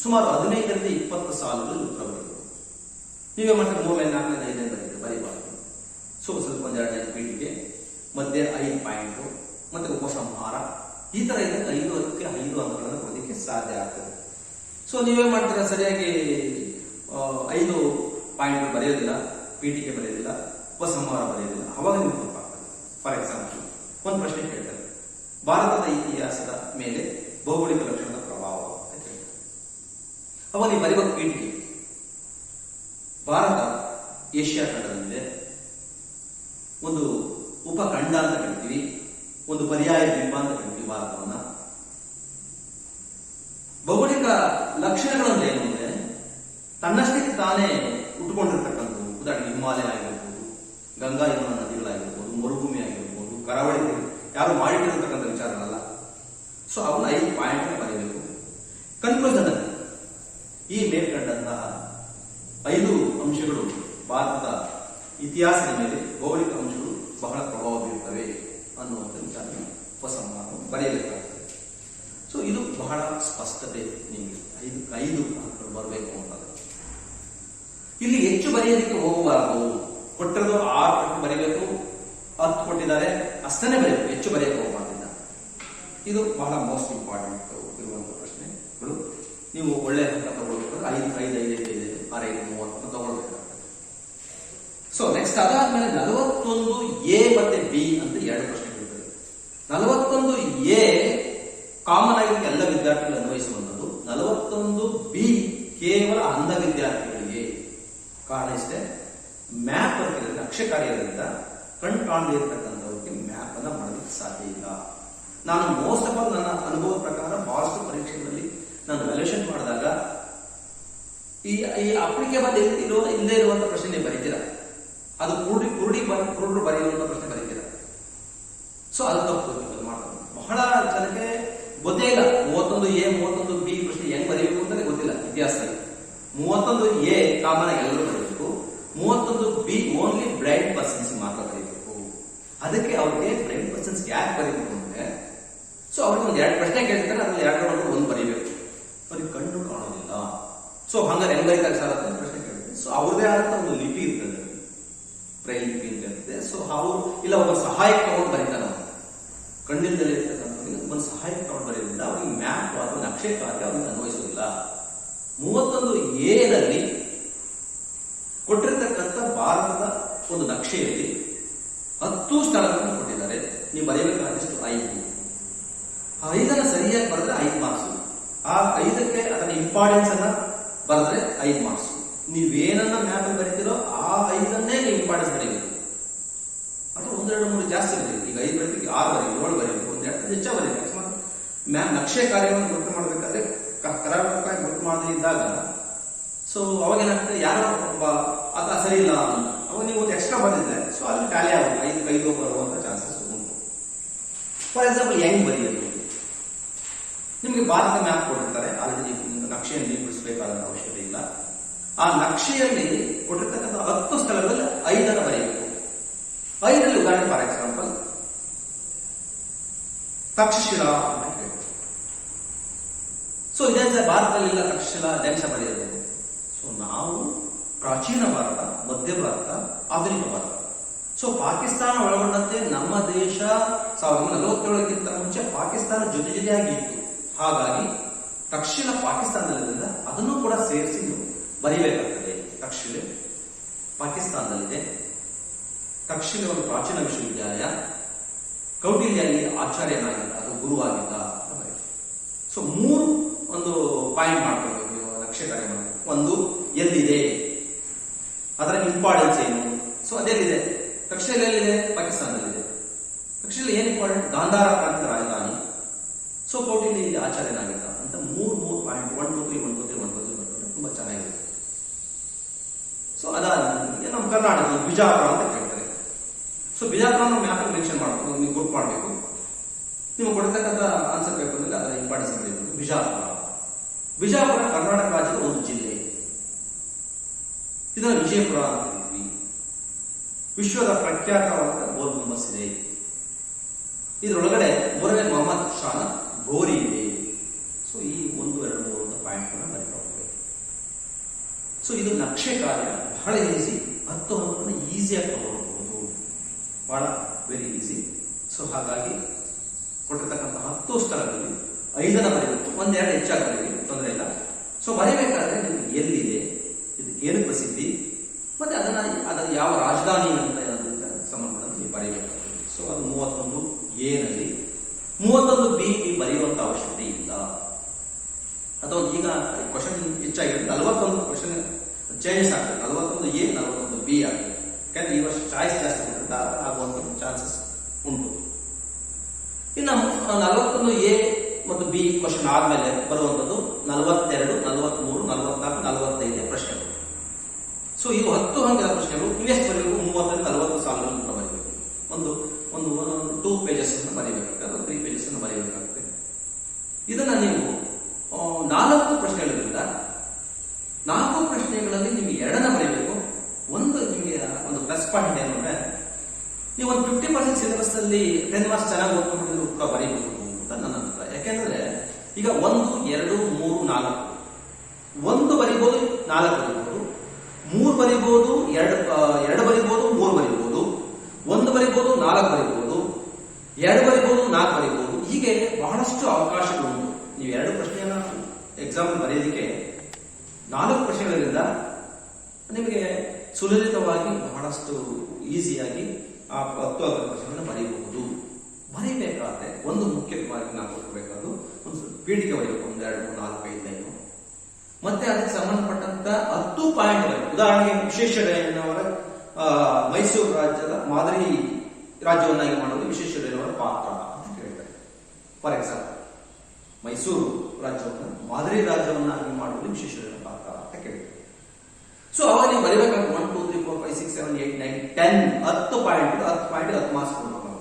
ಸುಮಾರು 15 ರಿಂದ 20 ಸಾಲುಗಳು ಉತ್ತರ ಬರೀಬೇಕು. ನೀವೇ ಮಾಡ್ತಾರೆ 3 ಲೈನ್ 4 ಲೈನ್ 5 ಲೈನ್ ಬರೀಬಾರ್ದು. ಸೊ ಸ್ವಲ್ಪ 1 2 ಲೈನ್ ಪೀಠಿಗೆ ಮಧ್ಯೆ 5 ಪಾಯಿಂಟ್ ಮತ್ತೆ ಉಪಸಂಹಾರ, ಈ ತರ ಇದ್ದಾಗ 5 ಅಂಕಗಳನ್ನು ಕೊಡೋದಕ್ಕೆ ಸಾಧ್ಯ ಆಗ್ತದೆ. ಸೊ ನೀವೇ ಮಾಡ್ತೀರಾ ಸರಿಯಾಗಿ 5 ಪಾಯಿಂಟ್ ಬರೆಯೋದಿಲ್ಲ, ಪೀಠಿಗೆ ಬರೆಯೋದಿಲ್ಲ, ಉಪಸಂಹಾರ ಬರೆಯೋದಿಲ್ಲ, ಅವಾಗ ನಿಮ್ಗೆ ತಪ್ಪಾಗ್ತದೆ. ಫಾರ್ ಎಕ್ಸಾಂಪಲ್ ಒಂದು ಪ್ರಶ್ನೆ ಕೇಳ್ತಾರೆ, ಭಾರತದ ಇತಿಹಾಸದ ಮೇಲೆ ಭೌಗೋಳಿಕ ಲಕ್ಷಣದ ಪ್ರಭಾವ ಅಂತ ಕೇಳ್ತಾರೆ. ಅವಾಗ ನೀವು ಬರೀಬೇಕು ಪೀಠಿಗೆ ಭಾರತ ಏಷ್ಯಾ ಖಂಡದಲ್ಲಿದೆ, ಒಂದು ಉಪಖಂಡ ಅಂತ ಕರಿತೀವಿ, ಒಂದು ಪರ್ಯಾಯ ದ್ವೀಪ ಅಂತ ಕರಿತೀವಿ ಭಾರತವನ್ನ. ಭೌಗೋಳಿಕ ಲಕ್ಷಣಗಳಂದ್ರೆ ಏನು ಅಂದ್ರೆ ತನ್ನಷ್ಟಕ್ಕೆ ತಾನೇ ಉಟ್ಕೊಂಡಿರ್ತಕ್ಕಂಥದ್ದು. ಉದಾಹರಣೆಗೆ ಹಿಮಾಲಯ ಆಗಿರ್ಬೋದು, ಗಂಗಾ ಯಮುನಾ ನದಿಗಳಾಗಿರ್ಬೋದು, ಮರುಭೂಮಿ ಆಗಿರ್ಬೋದು, ಕರಾವಳಿ, ಯಾರು ಮಾಡಿಟ್ಟಿರತಕ್ಕಂಥ ವಿಚಾರಗಳಲ್ಲ. ಸೊ ಅವನ್ನ 5 ಪಾಯಿಂಟ್ ಬರೀಬೇಕು. ಕನ್ಕ್ಲೂಷನ್ ಅಲ್ಲಿ ಈ ಮೇಲ್ಕಂಡಂತಹ 5 ಅಂಶಗಳು ಭಾರತದ ಇತಿಹಾಸದ ಮೇಲೆ ಭೌಗೋಳಿಕ ಅಂಶಗಳು ಬಹಳ ಪ್ರಭಾವ ಬೀರುತ್ತವೆ ಅನ್ನುವಂಥ ವಿಚಾರ ಉಪಸಂಹಾರ ಬರೆಯಬೇಕಾಗ್ತದೆ. ಸೊ ಇದು ಬಹಳ ಸ್ಪಷ್ಟತೆ ನಿಮಗೆ 5 ಅಂಕಗಳು ಬರಬೇಕು ಅಂತ. ಇಲ್ಲಿ ಹೆಚ್ಚು ಬರೆಯೋದಕ್ಕೆ ಹೋಗಬಾರದು. ಕೊಟ್ಟಿರೋದು 6 ಪ್ರಶ್ನೆ ಬರೀಬೇಕು, 10 ಕೊಟ್ಟಿದ್ದಾರೆ ಅಷ್ಟನ್ನೇ ಬರೀಬೇಕು, ಹೆಚ್ಚು ಬರೆಯಕ್ಕೆ ಹೋಗಬಾರ್ದಿಲ್ಲ. ಇದು ಬಹಳ ಮೋಸ್ಟ್ ಇಂಪಾರ್ಟೆಂಟ್ ಇರುವಂತಹ ಪ್ರಶ್ನೆಗಳು. ನೀವು ಒಳ್ಳೆ ಅಂಕ ತಗೊಳ್ಬೇಕಾದ್ರೆ 5 5 5 5 6 5 30 ತಗೊಳ್ಬೇಕಾಗ್ತದೆ. ಸೊ ನೆಕ್ಸ್ಟ್ ಅದಾದ್ಮೇಲೆ 41A ಮತ್ತೆ ಬಿ ಅಂತ 2 ಪ್ರಶ್ನೆಗಳಿರ್ತದೆ. 41A ಕಾಮನ್ ಆಗಿ ಎಲ್ಲ ವಿದ್ಯಾರ್ಥಿಗಳು ಅನ್ವಯಿಸುವಂಥದ್ದು, 41B ಕೇವಲ ಅಂಧ ವಿದ್ಯಾರ್ಥಿಗಳಿಗೆ ಕಾರಣ ಇಷ್ಟೇ, ಮ್ಯಾಪ್ ಅಂತ ನಕ್ಷೆ ಕಾರ್ಯದಿಂದ ಕಣ್ ಕಾಣದೇ ಇರತಕ್ಕಂಥವ್ರಿಗೆ ಮ್ಯಾಪ್ ಅನ್ನ ಮಾಡೋದಕ್ಕೆ ಸಾಧ್ಯ ಇಲ್ಲ. ನಾನು ಮೋಸ್ಟ್ ಆಫ್ ಆಲ್ ನನ್ನ ಅನುಭವದ ಪ್ರಕಾರ ಬಹಳಷ್ಟು ಪರೀಕ್ಷೆಗಳಲ್ಲಿ ನಾನು ವ್ಯಾಲ್ಯೂಯೇಷನ್ ಮಾಡಿದಾಗ ಈ ಅಪ್ಲಿಕೇಬಲ್ ಇಲ್ಲದೆ ಇರುವಂತ ಪ್ರಶ್ನೆ ನೀವು ಬರೀತೀರ, ಅದು ಕುರುಡು ಬರೆಯುವಂತ ಪ್ರಶ್ನೆ ಬರೀತೀರ. ಸೊ ಅದು ತಪ್ಪು ಮಾಡೋದು. ಬಹಳ ಜನಕ್ಕೆ ಗೊತ್ತೇ ಇಲ್ಲ 31A 31B ಪ್ರಶ್ನೆ ಹೆಂಗ್ ಬರೀಬೇಕು ಅಂತಾನೆ ಗೊತ್ತಿಲ್ಲ ಇತಿಹಾಸದಲ್ಲಿ. 31A ಕಾಮನ್ ಆಗಿ ಎಲ್ಲರೂ ಬರೀಬೇಕು, 31B ಓನ್ಲಿ ಬ್ಲೈಂಡ್ ಪರ್ಸನ್ಸ್ ಮಾತ್ರ ಬರೀಬೇಕು. ಅದಕ್ಕೆ ಅವ್ರಿಗೆ ಬ್ಲೈಂಡ್ ಪರ್ಸನ್ಸ್ ಯಾಕೆ ಬರೀಬೇಕು ಅಂದ್ರೆ, ಸೊ ಅವ್ರಿಗೆ ಒಂದು 2 ಪ್ರಶ್ನೆ ಕೇಳ್ತಾರೆ, ಅದ್ರಲ್ಲಿ 2 ಒಂದು ಬರೀಬೇಕು. ಅವ್ರಿಗೆ ಕಣ್ಣು ಕಾಣೋದಿಲ್ಲ. ಸೊ ಹಂಗಾರೆ ಹೆಂಗ್ ಬರೀತಾರೆ ಸರ್ ಅಂತ ಪ್ರಶ್ನೆ ಕೇಳ್ತಾರೆ. ಸೊ ಅವ್ರದೇ ಆದಂತ ಒಂದು ಲಿಪಿ ಇರ್ತದೆ, ಬ್ರೈಲ್ ಲಿಪಿ ಅಂತ ಇರ್ತದೆ. ಸೊ ಅವ್ರು ಇಲ್ಲ ಒಬ್ಬ ಸಹಾಯಕ ತಗೊಂಡು ಬರೀತಾನೆ, ಕಣ್ಣಿಲ್ದಲೇ ಇರ್ತಕ್ಕಂಥ ಒಂದು ಸಹಾಯಕ ತಗೊಂಡು ಬರೆಯೋದ್ರಿಂದ ಅವ್ರಿಗೆ ಮ್ಯಾಪ್ ಅಥವಾ ನಕ್ಷೆ ಕಾರ್ಯ ಅವ್ರಿಗೆ ಅನ್ವಯಿಸೋದಿಲ್ಲ. 31A ನಲ್ಲಿ ಕೊಟ್ಟಿರ್ತಕ್ಕಂಥ ಭಾರತದ ಒಂದು ನಕ್ಷೆಯಲ್ಲಿ 10 ಸ್ಥಳಗಳನ್ನು ಕೊಟ್ಟಿದ್ದಾರೆ. ನೀವು ಬರೆಯಬೇಕಾದಷ್ಟು 5. ಆ 5 ಸರಿಯಾಗಿ ಬರೆದ್ರೆ 5 ಮಾರ್ಕ್ಸ್. ಆ 5ಕ್ಕೆ ಅದರ ಇಂಪಾರ್ಟೆನ್ಸ್ ಅನ್ನ ಬರೆದ್ರೆ 5 ಮಾರ್ಕ್ಸ್. ನೀವೇನನ್ನ ಮ್ಯಾಪ್ ಅಲ್ಲಿ ಬರೀತೀರೋ ಆ 5ಅನ್ನೇ ನೀವು ಇಂಪಾರ್ಟೆನ್ಸ್ ಬರೀಬೇಕು. ಅಥವಾ 1, 2, 3 ಜಾಸ್ತಿ ಬರೀಬೇಕು. ಈಗ 5 ಬರೀಬೇಕು, 6 ಬರೀಬೇಕು, 7 ಬರೀಬೇಕು, 1, 2 ಹೆಚ್ಚಾಗಿ ಬರೀಬೇಕು. ಅಕಸ್ಮಾತ್ ನಕ್ಷೆ ಕಾರ್ಯವನ್ನು ಗುರುತು ಮಾಡಬೇಕಾದ್ರೆ ಕರಾರುವಕ್ಕಾಗಿ ಗುರುತು ಮಾಡದೇ ಇದ್ದಾಗ ಸೊ ಅವಾಗೇನಾಗ್ತದೆ, ಯಾರೋ ಒಬ್ಬ ಅದ ಸರಿ ಇಲ್ಲ ಅವಾಗ ನೀವು ಒಂದು ಎಕ್ಸ್ಟ್ರಾ ಬಂದಿದ್ರೆ ಸೊ ಅಲ್ಲಿ ಟ್ಯಾಲಿ ಆಗುತ್ತೆ, 5 ಬರುವಂತ ಚಾನ್ಸಸ್ ಉಂಟು. ಫಾರ್ ಎಕ್ಸಾಂಪಲ್ ಹೆಂಗ್ ಬರೆಯೋದು, ನಿಮಗೆ ಭಾರತ ಮ್ಯಾಪ್ ಕೊಟ್ಟಿರ್ತಾರೆ, ಆಲ್ರೆಡಿ ನಕ್ಷೆಯನ್ನು ನೀವು ಬಿಡಿಸಬೇಕಾದ ಅವಶ್ಯಕತೆ ಇಲ್ಲ. ಆ ನಕ್ಷೆಯಲ್ಲಿ ಕೊಟ್ಟಿರ್ತಕ್ಕಂಥ 10 ಸ್ಥಳಗಳಲ್ಲಿ 5 ಬರೆಯಬೇಕು. 5ರಲ್ಲಿ ಉದಾಹರಣೆ ಫಾರ್ ಎಕ್ಸಾಂಪಲ್ ತಕ್ಷಶಿಲಾ ಅಂತ ಹೇಳ್ತಾರೆ. ಸೊ ಇದೇ ಭಾರತದಲ್ಲಿಲ್ಲ ತಕ್ಷಶಿಲಾ ಡೆನ್ಸ ಬರೆಯೋದು. ಸೊ ನಾವು ಪ್ರಾಚೀನ ಭಾರತ, ಮಧ್ಯ ಭಾರತ, ಆಧುನಿಕ ಭಾರತ. ಸೊ ಪಾಕಿಸ್ತಾನ ಒಳಗೊಂಡಂತೆ ನಮ್ಮ ದೇಶ 1947ಗಿಂತ ಮುಂಚೆ ಪಾಕಿಸ್ತಾನ ಜೊತೆಯಾಗಿತ್ತು. ಹಾಗಾಗಿ ತಕ್ಷಶಿಲಾ ಪಾಕಿಸ್ತಾನದಲ್ಲಿದೆ, ಅದನ್ನು ಕೂಡ ಸೇರಿಸಿ ನೀವು ಬರೀಬೇಕಾಗ್ತದೆ. ತಕ್ಷಶಿಲೆ ಪಾಕಿಸ್ತಾನದಲ್ಲಿದೆ. ತಕ್ಷಶಿಲೆ ಒಂದು ಪ್ರಾಚೀನ ವಿಶ್ವವಿದ್ಯಾಲಯ, ಕೌಟಿಲ್ಯಲ್ಲಿ ಆಚಾರ್ಯನಾಗಿದ್ದ ಅದು ಗುರುವಾಗಿದ್ದ ಅಂತ ಬರೀ. ಸೊ 3 ಒಂದು ಪಾಯಿಂಟ್ ಮಾಡ್ಕೊಳ್ಬೇಕು ನೀವು ನಕ್ಷೆ ಕಾರ್ಯ ಮಾಡಿ. ಒಂದು, ಎಲ್ಲಿದೆ, ಅದರ ಇಂಪಾರ್ಟೆನ್ಸ್ ಏನು. ಸೊ ಅದೆಲ್ಲಿದೆ, ತಕ್ಷಶಿಲೆ ಎಲ್ಲಿದೆ, ಪಾಕಿಸ್ತಾನದಲ್ಲಿದೆ. ತಕ್ಷಶಿಲೆ ಏನ್ ಇಂಪಾರ್ಟೆಂಟ್, ಗಾಂಧಾರ ಪ್ರಾಂತ್ಯದ ರಾಜಧಾನಿ. ಸೊ ಕೌಟಿಲ್ಯ ಇಲ್ಲಿ ಆಚಾರ್ಯನಾಗಿದ್ದ ಅಂತ 3 ಪಾಯಿಂಟ್ 1, 2, 3 1, 2, 3 1, 2, 3 ತುಂಬಾ ಚೆನ್ನಾಗಿದೆ. ಸೊ ಅದಾದ ನಮ್ಮ ಕರ್ನಾಟಕ ಬಿಜಾಪುರ ಅಂತ ಕೇಳ್ತಾರೆ. ಸೊ ಬಿಜಾಪುರ ಮ್ಯಾಪ್ ಮೆನ್ಷನ್ ಮಾಡಬೇಕು, ನೀವು ಗುರುತು ಮಾಡಬೇಕು. ನೀವು ಕೊಡ್ತಕ್ಕಂಥ ಆನ್ಸರ್ ಪೇಪರ್ನಲ್ಲಿ ಅದರ ಇಂಪಾರ್ಟೆನ್ಸ್ ಬರೀಬೇಕು. ಬಿಜಾಪುರ ಕರ್ನಾಟಕ ರಾಜ್ಯದ ಒಂದು ಜಿಲ್ಲೆ. ಇದನ್ನು ವಿಜಯಪುರ ಅಂತ ಹೇಳ್ತೀವಿ. ವಿಶ್ವದ ಪ್ರಖ್ಯಾತವಾದ ಗೋಲ್ ಗುಂಬಸ್ ಇದೆ. ಇದರೊಳಗಡೆ 3ನೇ ಮೊಹಮ್ಮದ್ ಶಾನ ಗೋರಿ ಇದೆ. ಸೊ ಈ 1, 2, 3 ಪಾಯಿಂಟ್ ಬರೀತಾ ಹೋಗ್ಬೇಕು. ಸೊ ಇದು ನಕ್ಷೆ ಕಾರ್ಯ ಬಹಳ ಈಸಿ. 10 ಹಂತವನ್ನು ಈಸಿಯಾಗಿ ತಗೊಳ್ಬಹುದು, ಬಹಳ ವೆರಿ ಈಸಿ. ಸೊ ಹಾಗಾಗಿ ಕೊಟ್ಟಿರ್ತಕ್ಕಂಥ 10 ಸ್ಥಳಗಳಲ್ಲಿ 5 ಬರೀಬೇಕು, 1, 2 ಹೆಚ್ಚಾಗಿ ಬರೀಬೇಕು, ತೊಂದರೆ ಇಲ್ಲ. ಸೊ ಬರೀಬೇಕಾದ್ರೆ ನಿಮ್ಗೆ ಎಲ್ಲಿದೆ, ಇದಕ್ಕೆ ಏನು ಪ್ರಸಿದ್ಧಿ, ಮತ್ತೆ ಅದರ ಯಾವ ರಾಜಧಾನಿ ಅಂತ ಸಂಬಂಧಪಟ್ಟಂತೆ ನೀವು ಬರೀಬೇಕಾಗ್ತದೆ. ಸೊ ಅದು 31A ನಲ್ಲಿ. 31B ಬರೆಯುವಂತ ಅವಶ್ಯಕತೆ ಇಲ್ಲ. ಅಥವಾ ಈಗ ಕ್ವಶನ್ ಹೆಚ್ಚಾಗಿದೆ, 41 ಕ್ವಶನ್ ಚೇಂಜಸ್ ಆಗ್ತದೆ. 41A 41B ಆಗ್ತದೆ. ಯಾಕಂದ್ರೆ ಈ ವರ್ಷ ಚಾಯ್ಸ್ ಜಾಸ್ತಿ ಆಗುವಂತ ಚಾನ್ಸಸ್ ಉಂಟು. ಇನ್ನು 41A ಮತ್ತು B ಕ್ವಶನ್ ಆದ್ಮೇಲೆ ಬರುವಂತದ್ದು 42, 43, 44, 45 ಪ್ರಶ್ನೆಗಳು. ಸೊ ಇವು 10 ಹಂತದ ಪ್ರಶ್ನೆಗಳು. ಇವೆಷ್ಟು ಬರಬೇಕು, 30 ರಿಂದ 40 ಸಾಲುಗಳನ್ನು ಬರೀಬೇಕು. ಒಂದು 2 ಪೇಜಸ್ ಅನ್ನು ಬರೀಬೇಕಾಗ್ತದೆ, 3 ಪೇಜಸ್ ಅನ್ನು ಬರೀಬೇಕಾಗ್ತದೆ. ಇದನ್ನ ನೀವು 4 ಪ್ರಶ್ನೆಗಳಿಂದ 4 ಪ್ರಶ್ನೆಗಳಲ್ಲಿ ನಿಮಗೆ 2 ಬರೀಬೇಕು. ಒಂದು ನಿಮಗೆ ಒಂದು ಪ್ಲಸ್ ಪಾಯಿಂಟ್ ಏನು ಅಂದ್ರೆ, ನೀವು ಒಂದು 50% ಸಿಲೆಬಸ್ ಅಲ್ಲಿ 10 ಮಾರ್ಕ್ಸ್ ಚೆನ್ನಾಗಿ ಓದ್ಕೊಂಡಿದ್ರು ಕೂಡ ಬರೀಬೇಕು ಅಂತ ನನ್ನ ಅಭಿಪ್ರಾಯ. ಯಾಕೆಂದ್ರೆ ಈಗ 1, 2, 3, 4 1 ಬರಿಬಹುದು, 4 ಬರಿಬಹುದು, 3 ಬರಿಬಹುದು, 2 ಬರಿಬಹುದು, 3 ಬರಿಬಹುದು, 1 ಬರಿಬಹುದು, 4 ಬರಿಬಹುದು, 2 ಬರಿಬಹುದು, 4 ಬರಿಬಹುದು. ಹೀಗೆ ಬಹಳಷ್ಟು ಅವಕಾಶಗಳು. ನೀವು 2 ಪ್ರಶ್ನೆಯನ್ನ ಎಕ್ಸಾಮ್ ಬರೆಯೋದಕ್ಕೆ 4 ಪ್ರಶ್ನೆಗಳಿಂದ ನಿಮಗೆ ಸುಲಲಿತವಾಗಿ ಬಹಳಷ್ಟು ಈಸಿಯಾಗಿ ಆ 10 ಪ್ರಶ್ನೆಗಳನ್ನು ಬರೀಬಹುದು. ಬರೀಬೇಕಾದ್ರೆ ಒಂದು ಮುಖ್ಯವಾಗಿ ನಾವು ಕೊಡಬೇಕಾದ್ರು ಒಂದು ಪೀಠಿಕೆ ಬರೀಬೇಕು, 1, 2, 3, 4, 5 ಲೈನು. ಮತ್ತೆ ಅದಕ್ಕೆ ಸಂಬಂಧಪಟ್ಟಂತ 10 ಪಾಯಿಂಟ್ಗಳು. ಉದಾಹರಣೆಗೆ ವಿಶ್ವೇಶ್ವರಯ್ಯನವರ ಮೈಸೂರು ರಾಜ್ಯದ ಮಾದರಿ ರಾಜ್ಯವನ್ನಾಗಿ ಮಾಡುವುದು ವಿಶ್ವೇಶ್ವರಯ್ಯನವರ ಪಾತ್ರ ಅಂತ ಹೇಳ್ತಾರೆ. ಫಾರ್ ಎಕ್ಸಾಂಪಲ್, ಮೈಸೂರು ರಾಜ್ಯವನ್ನು ಮಾದರಿ ರಾಜ್ಯವನ್ನಾಗಿ ಮಾಡುವುದು ವಿಶ್ವೇಶ್ವರಯ್ಯನ ಪಾತ್ರ ಅಂತ ಕೇಳ್ತಾರೆ. ಸೊ ಅವಾಗ ನೀವು ಬರೀಬೇಕಾದ್ರೆ 1 2 3 4 5 6 7 8 9 10 ಪಾಯಿಂಟ್ 10 ಮಾರ್ಕ್ಸ್ ಕೊಡಬೇಕು ನಾವು.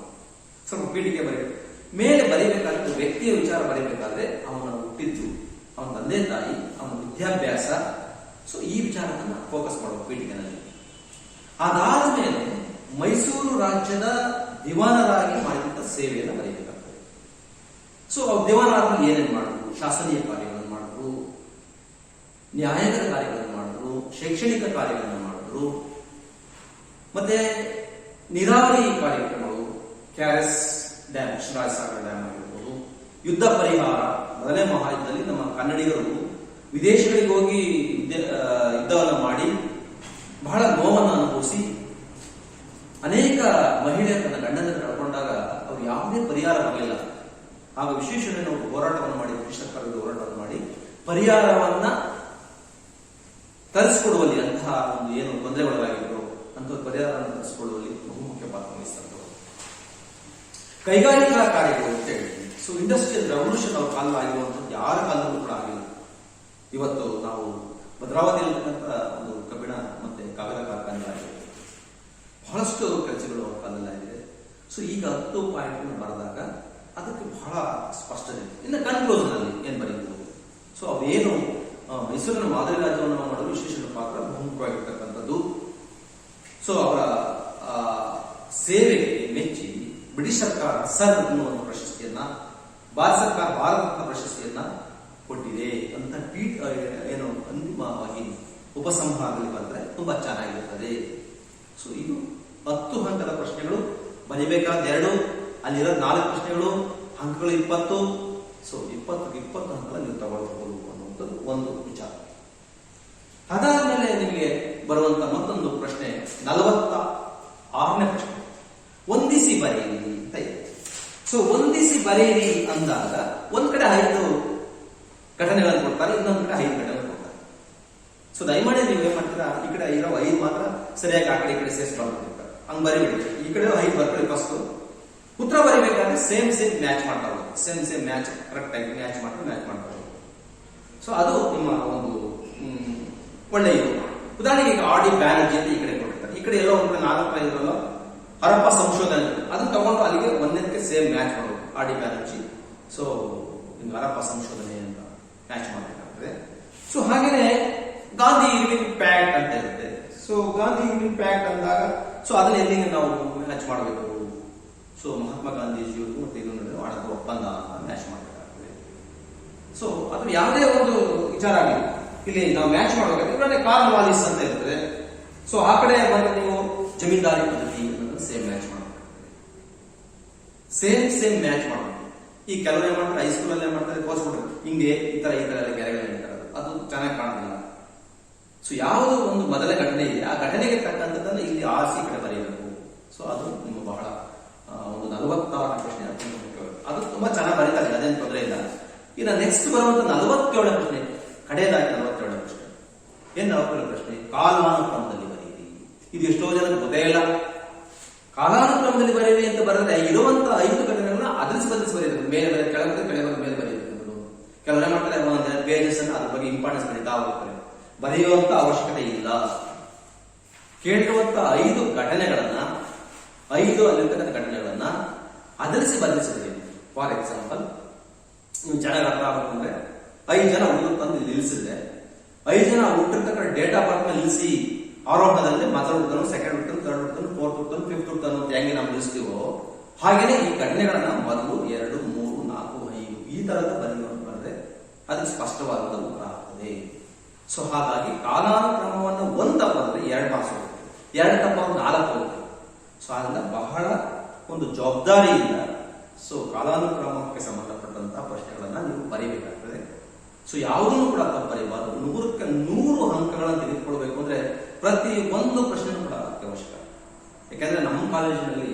ಸ್ವಲ್ಪ ಪೀಠಿಕೆ ಬರೀಬೇಕು. ಮೇಲೆ ಬರೀಬೇಕಾದ್ರೆ ವ್ಯಕ್ತಿಯ ವಿಚಾರ ಬರೀಬೇಕಾದ್ರೆ ಅವನ ಹುಟ್ಟಿದ್ದು, ಅವನ ತಂದೆ ತಾಯಿ, ಅವನ ವಿದ್ಯಾಭ್ಯಾಸ, ಸೊ ಈ ವಿಚಾರವನ್ನು ಫೋಕಸ್ ಮಾಡಬೇಕು ಪೀಠಿಕೆನಲ್ಲಿ. ಅದಾದ ಮೇಲೆ ಮೈಸೂರು ರಾಜ್ಯದ ದಿವಾನರಾಗಿ ಮಾಡಿದಂತ ಸೇವೆಯನ್ನು ಬರೀಬೇಕಾಗ್ತದೆ. ಸೊ ದಿವಾನರಾಗಿ ಏನೇನು ಮಾಡಿದ್ರು, ಶಾಸನೀಯ ಕಾರ್ಯಗಳನ್ನು ಮಾಡಿದ್ರು, ನ್ಯಾಯಾಂಗದ ಕಾರ್ಯಗಳನ್ನು ಮಾಡಿದ್ರು, ಶೈಕ್ಷಣಿಕ ಕಾರ್ಯಗಳನ್ನು ಮಾಡಿದ್ರು, ಮತ್ತೆ ನೀರಾವರಿ ಕಾರ್ಯಕ್ರಮಗಳು, KRS ಡ್ಯಾಮ್, ಶಿವರಾಜಸಾಗರ ಡ್ಯಾಮ್ ಆಗಿರ್ಬೋದು, ಯುದ್ಧ ಪರಿಹಾರ, ಮೊದಲನೇ ಮಹಾಯುದ್ಧದಲ್ಲಿ ನಮ್ಮ ಕನ್ನಡಿಗರು ವಿದೇಶಗಳಿಗೆ ಹೋಗಿ ಯುದ್ಧವನ್ನು ಮಾಡಿ ಬಹಳ ನೋವನ್ನು ಅನುಭವಿಸಿ ಅನೇಕ ಮಹಿಳೆಯರು ತನ್ನ ಗಂಡನ ಕಳ್ಕೊಂಡಾಗ ಅವ್ರು ಯಾವುದೇ ಪರಿಹಾರ ಬರಲಿಲ್ಲ. ಆಗ ವಿಶ್ವೇಶ್ವರಯ್ಯನವರು ಹೋರಾಟವನ್ನು ಮಾಡಿ, ಬ್ರಿಟಿಷ್ ಸರ್ಕಾರದ ಹೋರಾಟವನ್ನು ಮಾಡಿ ಪರಿಹಾರವನ್ನ ತರಿಸಿಕೊಡುವಲ್ಲಿ, ಅಂತಹ ಒಂದು ಏನು ತೊಂದರೆಗೊಳಗಾಗಿದ್ರು ಅಂತ ಪರಿಹಾರವನ್ನು ತರಿಸಿಕೊಳ್ಳುವಲ್ಲಿ ಬಹುಮುಖ್ಯ ಪಾತ್ರ ವಹಿಸಿದ್ರು. ಕೈಗಾರಿಕಾ ಕಾರ್ಯಗಳು ಅಂತ ಹೇಳ್ತೀವಿ. ಸೊ ಇಂಡಸ್ಟ್ರಿಯಲ್ ರೆವಲ್ಯೂಷನ್ ಅವ್ರ ಕಾಲ ಆಗಿರುವಂಥದ್ದು ಯಾರ ಕಾಲದಲ್ಲೂ ಕೂಡ ಆಗಿಲ್ಲ. ಇವತ್ತು ನಾವು ಭದ್ರಾವತಿಯಲ್ಲಿರ್ತಕ್ಕಂಥ ಒಂದು ಕಬ್ಬಿಣ ಮತ್ತೆ ಕಾಗದ ಕಾರ್ಖಾನೆಗಳಾಗಿದೆ, ಬಹಳಷ್ಟು ಕೆಲಸಗಳು ಅವ್ರ ಕಾಲದಲ್ಲಿ ಆಗಿದೆ. ಸೊ ಈಗ 10 ಪಾಯಿಂಟ್ ಬರೆದಾಗ ಅದಕ್ಕೆ ಬಹಳ ಸ್ಪಷ್ಟತೆ ಇದೆ. ಇನ್ನು ಕನ್ಕ್ಲೂಷನ್ ಅಲ್ಲಿ ಏನ್ ಬರೀಬಹುದು, ಸೊ ಅವೇನು ಮೈಸೂರಿನ ಮಾದರಿ ರಾಜ್ಯವನ್ನು ಮಾಡಲು ವಿಶೇಷ ಪಾತ್ರ ಬಹುಮುಖವಾಗಿರ್ತಕ್ಕಂಥದ್ದು. ಸೊ ಅವರ ಸೇವೆಗೆ ಮೆಚ್ಚಿ ಬ್ರಿಟಿಷ್ ಸರ್ಕಾರ ಸರ್ ಅನ್ನುವ ಒಂದು ಪ್ರಶಸ್ತಿಯನ್ನ, ಭಾರತ ಸರ್ಕಾರ ಭಾರತ ರತ್ನ ಪ್ರಶಸ್ತಿಯನ್ನ ಕೊಟ್ಟಿದೆ ಅಂತ ಏನು ಅಂತಿಮವಾಗಿ ಉಪಸಂಹಾರದಲ್ಲಿ ಬಂದ್ರೆ ತುಂಬಾ ಚೆನ್ನಾಗಿರುತ್ತದೆ. ಸೊ ಇದು 10 ಅಂಕದ ಪ್ರಶ್ನೆಗಳು. ಬರೀಬೇಕಾದ 2, ಅಲ್ಲಿರೋ 4 ಪ್ರಶ್ನೆಗಳು, ಅಂಕಗಳು 20. ಸೊ 20 ಅಂಕಗಳ ನೀವು ತಗೊಳ್ಬಹುದು ಅನ್ನುವಂಥದ್ದು ಒಂದು ವಿಚಾರ. ಅದಾದ್ಮೇಲೆ ನಿಮಗೆ ಬರುವಂತ ಮತ್ತೊಂದು ಪ್ರಶ್ನೆ 46ನೇ ಪ್ರಶ್ನೆ, ಹೊಂದಿಸಿ ಬರೆಯಿರಿ ಅಂತ ಇದೆ. ಸೊ ಹೊಂದಿಸಿ ಬರೆಯಿರಿ ಅಂದಾಗ ಒಂದ್ ಕಡೆ 5 ಘಟನೆಗಳನ್ನು ಕೊಡ್ತಾರೆ, ಇನ್ನೊಂದ್ ಕಡೆ 5 ಘಟನೆ ಕೊಡ್ತಾರೆ. ಸೊ ದಯಮಾಡಿ ನೀವು ಏನ್ ಮಾಡ್ತೀರಾ, ಈ ಕಡೆ ಇರೋ 5 ಮಾತ್ರ ಸರಿಯಾಗಿ ಆ ಕಡೆ ಈ ಕಡೆ ಸೇರಿಸ್ಕೊಂಡಿರ್ತಾರೆ, ಹಂಗ್ ಬರೀಬಿಡಿ. ಈ ಕಡೆ 5 ಬರ್ಕೊಳ್ಳಿ. ಫಸ್ಟ್ ಉತ್ತರ ಬರೀಬೇಕಾದ್ರೆ ಸೇಮ್ ಮ್ಯಾಚ್ ಮಾಡ್ತಾ ಹೋಗೋದು, ಸೇಮ್ ಮ್ಯಾಚ್ ಕರೆಕ್ಟ್ ಆಗಿ ಮ್ಯಾಚ್ ಮಾಡ್ತಾ ಹೋಗೋದು. ಸೊ ಅದು ನಿಮ್ಮ ಒಂದು ಒಳ್ಳೆಯ ಉದಾಹರಣೆಗೆ ಈಗ ಆರ್ ಡಿ ಬ್ಯಾನರ್ಜಿ ಅಂತ ಈ ಕಡೆ ಕೊಟ್ಟಿರ್ತಾರೆ, ಈ ಕಡೆ ಎಲ್ಲೋ ಒಂದು 4 ಇದ್ರಲ್ಲ ಹರಪ್ಪ ಸಂಶೋಧನೆ, ಅದನ್ನ ತಗೊಂಡು ಅಲ್ಲಿಗೆ ಒಂದಕ್ಕೆ ಸೇಮ್ ಮ್ಯಾಚ್ ಮಾಡೋದು R D Banerjee. So Harappa ಸಂಶೋಧನೆ ಅಂತ ಮ್ಯಾಚ್ ಮಾಡಬೇಕಾಗ್ತದೆ. ಸೊ ಹಾಗೇನೆ ಗಾಂಧಿ ಇರ್ವಿನ್ ಪ್ಯಾಕ್ಟ್ ಅಂತ ಇರುತ್ತೆ. ಸೊ ಗಾಂಧಿ ಇರ್ವಿನ್ ಪ್ಯಾಕ್ಟ್ ಅಂದಾಗ ಸೊ ಅದನ್ನ ಎಲ್ಲಿಗೆ ನಾವು ಮ್ಯಾಚ್ ಮಾಡಬೇಕು, ಸೊ ಮಹಾತ್ಮ ಗಾಂಧೀಜಿಯವರು ಮತ್ತೆ ಇದನ್ನು ಮಾಡಿದ ಒಪ್ಪಂದ ಅಂತ ಮ್ಯಾಚ್ ಮಾಡಬೇಕಾಗ್ತದೆ. ಸೊ ಅದು ಯಾವುದೇ ಒಂದು ವಿಚಾರ ಆಗಲಿ, ಇಲ್ಲಿ ನಾವು ಮ್ಯಾಚ್ ಮಾಡಬೇಕಾದ್ರೆ ಕಾರ್ಲ್ ವಾಲಿಸ್ ಅಂತ ಇರ್ತದೆ. ಸೊ ಆ ಕಡೆ ಬಂದ್ರೆ ನೀವು ಜಮೀನ್ದಾರಿ ಪದ್ಧತಿ ಸೇಮ್ ಮ್ಯಾಚ್ ಮಾಡಬೇಕಾಗ್ತದೆ, ಸೇಮ್ ಮ್ಯಾಚ್ ಮಾಡಬೇಕು. ಈ ಕೆಲವರು ಏನ್ ಮಾಡ್ತಾರೆ, ಹೈಸ್ಕೂಲ್ ಅಲ್ಲಿ ಏನ್ ಮಾಡ್ತಾರೆ, ಕೋರ್ಸ್ಬಿಟ್ರೆ ಹಿಂಗೆ ಈ ತರ ಎಲ್ಲ ಗೆರೆಗಳು ಹೇಳ್ತಾರೆ, ಅದು ಚೆನ್ನಾಗಿ ಕಾಣೋದಿಲ್ಲ. ಸೊ ಯಾವುದು ಒಂದು ಮೊದಲ ಘಟನೆ ಇದೆ, ಆ ಘಟನೆಗೆ ತಕ್ಕಂಥದ್ದನ್ನ ಇಲ್ಲಿ ಆರಿಸಿ ಕಡೆ ಬರೀಬೇಕು. ಸೊ ಅದು ನಿಮ್ಮ ಬಹಳ ಒಂದು 46 ಪ್ರಶ್ನೆ ಅತ್ಯಂತ ಮುಖ್ಯವಾಗಿದೆ. ಅದು ತುಂಬಾ ಚೆನ್ನಾಗಿ ಬರೀತಾರೆ, ಅದೇನು ತೊಂದರೆ ಇಲ್ಲ. ಇನ್ನು ನೆಕ್ಸ್ಟ್ ಬರುವಂತ 47ನೇ ಪ್ರಶ್ನೆ, ಕಡೆಯದಾಗಿ 47ನೇ ಪ್ರಶ್ನೆ. ಏನ್ 47ನೇ ಪ್ರಶ್ನೆ, ಕಾಲಾನುಕ್ರಮದಲ್ಲಿ ಬರೆಯಿರಿ. ಇದು ಎಷ್ಟೋ ಜನ ಗೊತ್ತೇ ಇಲ್ಲ. ಕಾಲಾನುಕ್ರಮದಲ್ಲಿ ಬರೆಯಿರಿ ಅಂತ ಬರೆದ್ರೆ ಇರುವಂತ 5 ಘಟನೆಗಳನ್ನ ಅದರಿಸಿ ಬರೆಯಬೇಕು. ಮೇಲೆ ಕೆಳಗೆ ಮೇಲೆ ಬರೆಯಬೇಕು. ಕೆಲವರೇ ಮಾಡ್ತಾರೆ ಪೇಜಸ್ ಅನ್ನ ಅದ್ರ ಬಗ್ಗೆ ಇಂಪಾರ್ಟೆನ್ಸ್ ಬರೀತಾ ಹೋಗ್ತಾರೆ. ಬರೆಯುವಂತ ಅವಶ್ಯಕತೆ ಇಲ್ಲ. ಕೇಳಿರುವಂತ 5 ಘಟನೆಗಳನ್ನ, 5 ಅಲ್ಲಿರ್ತಕ್ಕಂಥ ಘಟನೆಗಳನ್ನ ಅದರಿಸಿ ಬರೆಯಬೇಕು. ಫಾರ್ ಎಕ್ಸಾಂಪಲ್, ನೀವು ಚೆನ್ನಾಗಿ ಅರ್ಥ ಆಗಬೇಕಂದ್ರೆ 5 ಜನ ಹುಡುಗರು ತಂದು ನಿಲ್ಲಿಸಿದ್ರೆ 5 ಜನ ಹುಟ್ಟಿರ್ತಕ್ಕಂಥ ಡೇಟ್ ಆಫ್ ಬರ್ತ್ ನಿಲ್ಲಿಸಿ ಆರೋಹಣದಲ್ಲಿ ಮೊದಲ ಹುಟ್ಟನು, ಸೆಕೆಂಡ್ ಹುಟ್ಟನು, ಥರ್ಡ್ ಹುಟ್ಟನು, ಫೋರ್ತ್ ಹುಟ್ಟನು, ಫಿಫ್ತ್ ಹುಟ್ಟನು ಅಂತ ಹೆಂಗೆ ನಾವು ನಿಲ್ಲಿಸ್ತೀವೋ ಹಾಗೇನೆ ಈ ಘಟನೆಗಳನ್ನ 1 2 3 4 5 ಈ ತರದ ಬರೆದ್ರೆ ಅದಕ್ಕೆ ಸ್ಪಷ್ಟವಾದ ಉತ್ತರ ಆಗ್ತದೆ. ಸೊ ಹಾಗಾಗಿ ಕಾಲಾನುಕ್ರಮವನ್ನು 1 ತಪ್ಪ ಅಂದ್ರೆ 2 ಮಾರ್ಕ್ಸ್ ಹೋಗುತ್ತೆ, 2 ತಪ್ಪ 4 ಹೋಗುತ್ತೆ. ಸೊ ಅದರಿಂದ ಬಹಳ ಒಂದು ಜವಾಬ್ದಾರಿಯಿಂದ ಸೊ ಕಾಲಾನುಕ್ರಮಕ್ಕೆ ಸಂಬಂಧಪಟ್ಟಂತಹ ಪ್ರಶ್ನೆಗಳನ್ನ ನೀವು ಬರೀಬೇಕಾಗ್ತದೆ. ಸೊ ಯಾವುದನ್ನು ಕೂಡ ತಪ್ಪು ಬರೀಬಾರ್ದು. 100ಕ್ಕೆ 100 ಅಂಕಗಳನ್ನು ತೆಗೆದುಕೊಳ್ಬೇಕು ಅಂದ್ರೆ ಪ್ರತಿ ಒಂದು ಪ್ರಶ್ನೆನೂ ಕೂಡ ಅತ್ಯವಶ್ಯಕ. ಯಾಕಂದ್ರೆ ನಮ್ಮ ಕಾಲೇಜಿನಲ್ಲಿ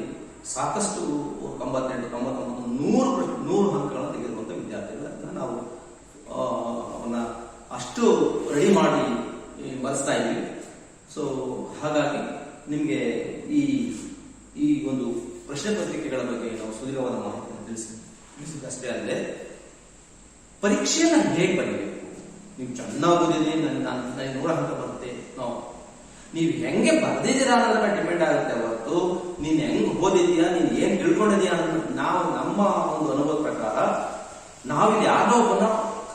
ಸಾಕಷ್ಟು 98, 99, 100 ಅಂಕಗಳನ್ನು ತೆಗೆದುಕೊಂಡ ವಿದ್ಯಾರ್ಥಿಗಳನ್ನ ನಾವು ಅವನ್ನ ಅಷ್ಟು ರೆಡಿ ಮಾಡಿ ಬರೆಸ್ತಾ ಇದ್ವಿ. ಸೊ ಹಾಗಾಗಿ ನಿಮಗೆ ಈ ಒಂದು ಪ್ರಶ್ನೆ ಪತ್ರಿಕೆಗಳ ಬಗ್ಗೆ ನಾವು ಸುದೀರ್ಘವಾದ ಮಾಹಿತಿಯನ್ನು ತಿಳಿಸಿದಷ್ಟೇ ಅಲ್ಲದೆ ಪರೀಕ್ಷೆಯನ್ನು ಹೇಗೆ ಬರೀಬೇಕು, ನೀವು ಚೆನ್ನಾಗಿ ಓದಿದೆ ನನಗೆ 100 ಅಂಕ ಬರುತ್ತೆ, ನೀವು ಹೆಂಗೆ ಬರೆದಿದ್ದೀರಾ ಅನ್ನೋದನ್ನ ಡಿಪೆಂಡ್ ಆಗುತ್ತೆ ಹೊರತು ನೀನ್ ಹೆಂಗ್ ಓದಿದೀಯಾ, ನೀನ್ ಏನ್ ತಿಳ್ಕೊಂಡಿದೀಯಾ ಅನ್ನೋದು ನಾವು ನಮ್ಮ ಒಂದು ಅನುಭವದ ಪ್ರಕಾರ ನಾವಿಲ್ಲಿ ಯಾರೋ ಒಬ್ಬನ